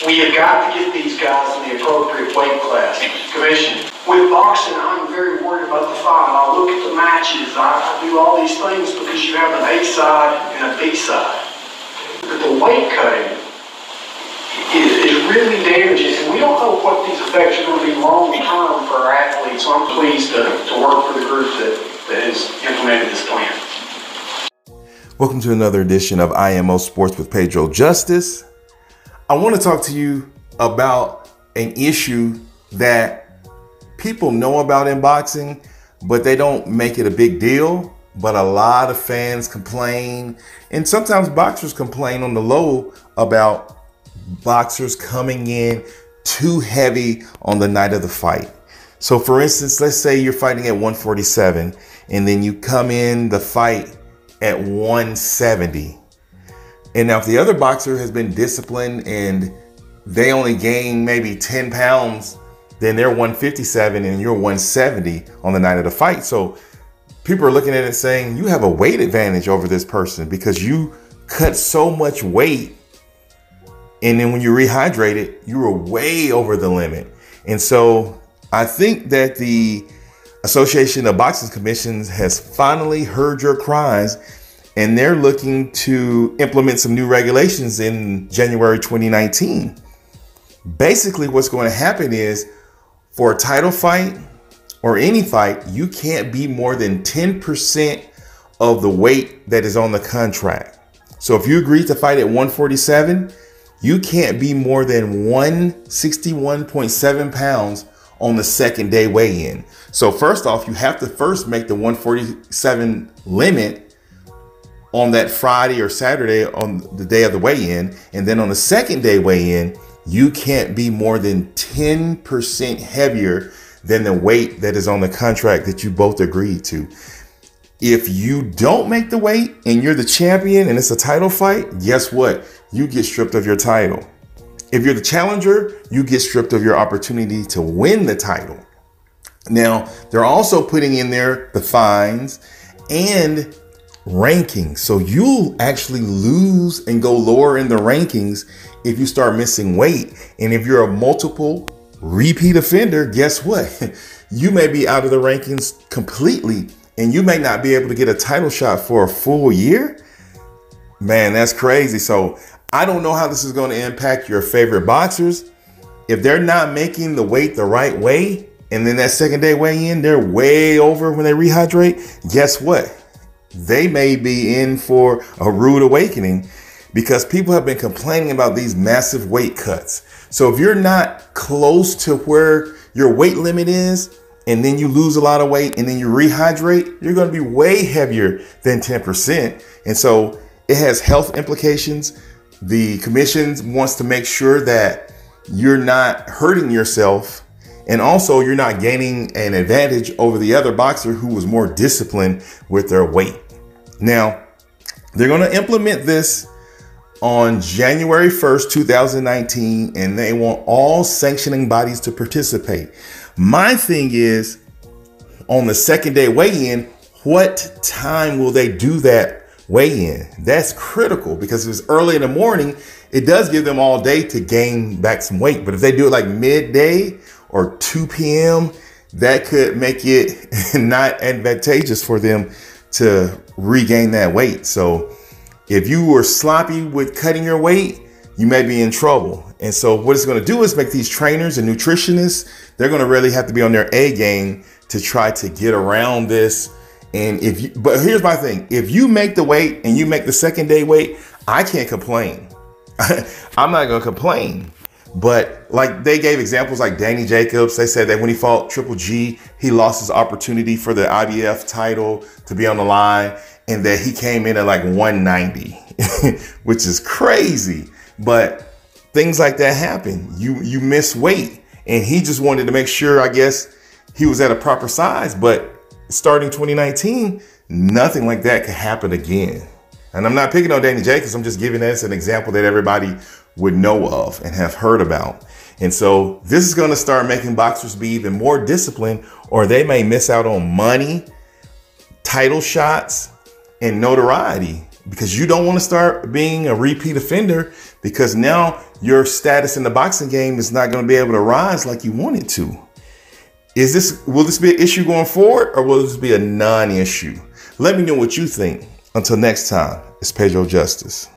We have got to get these guys in the appropriate weight class. Commission. With boxing, I'm very worried about the fight. I look at the matches. I do all these things because you have an A side and a B side. But the weight cutting is really damaging, and we don't know what these effects are going to be long term for our athletes. So I'm pleased to work for the group that has implemented this plan. Welcome to another edition of IMO Sports with Pedro Justice. I want to talk to you about an issue that people know about in boxing, but they don't make it a big deal. But a lot of fans complain, and sometimes boxers complain on the low about boxers coming in too heavy on the night of the fight. So for instance, let's say you're fighting at 147 and then you come in the fight at 170. And now if the other boxer has been disciplined and they only gain maybe 10 pounds, then they're 157 and you're 170 on the night of the fight. So people are looking at it saying you have a weight advantage over this person because you cut so much weight. And then when you rehydrate it, you were way over the limit. And so I think that the Association of Boxing Commissions has finally heard your cries, and they're looking to implement some new regulations in January 2019. Basically, what's going to happen is for a title fight or any fight, you can't be more than 10% of the weight that is on the contract. So if you agree to fight at 147, you can't be more than 161.7 pounds on the second day weigh-in. So first off, you have to first make the 147 limit on that Friday or Saturday on the day of the weigh-in. And then on the second day weigh-in, you can't be more than 10% heavier than the weight that is on the contract that you both agreed to. If you don't make the weight and you're the champion and it's a title fight, guess what? You get stripped of your title. If you're the challenger, you get stripped of your opportunity to win the title. Now, they're also putting in there the fines and rankings. So you'll actually lose and go lower in the rankings if you start missing weight. And if you're a multiple repeat offender, guess what? You may be out of the rankings completely, and you may not be able to get a title shot for a full year. Man, that's crazy. So I don't know how this is going to impact your favorite boxers. If they're not making the weight the right way, and then that second day weigh-in, they're way over when they rehydrate, guess what? They may be in for a rude awakening because people have been complaining about these massive weight cuts. So if you're not close to where your weight limit is, and then you lose a lot of weight and then you rehydrate, you're going to be way heavier than 10%. And so it has health implications. The commission wants to make sure that you're not hurting yourself, and also you're not gaining an advantage over the other boxer who was more disciplined with their weight. Now, they're going to implement this on January 1st, 2019, and they want all sanctioning bodies to participate. My thing is, on the second day weigh-in, what time will they do that weigh-in? That's critical because if it's early in the morning, it does give them all day to gain back some weight. But if they do it like midday or 2 p.m., that could make it not advantageous for them to regain that weight. So if you were sloppy with cutting your weight, you may be in trouble. And so what it's going to do is make these trainers and nutritionists, they're going to really have to be on their A game to try to get around this. And but here's my thing. If you make the weight and you make the second day weight, I can't complain. I'm not going to complain. But like they gave examples like Danny Jacobs, they said that when he fought Triple G, he lost his opportunity for the IBF title to be on the line, and that he came in at like 190, which is crazy. But things like that happen. You miss weight, and he just wanted to make sure, I guess, he was at a proper size. But starting 2019, nothing like that could happen again. And I'm not picking on Danny Jacobs. I'm just giving this an example that everybody would know of and have heard about. And so this is going to start making boxers be even more disciplined, or they may miss out on money, title shots, and notoriety because you don't want to start being a repeat offender, because now your status in the boxing game is not going to be able to rise like you want it to. Will this be an issue going forward, or will this be a non-issue? Let me know what you think. Until next time, it's Pedro Justice.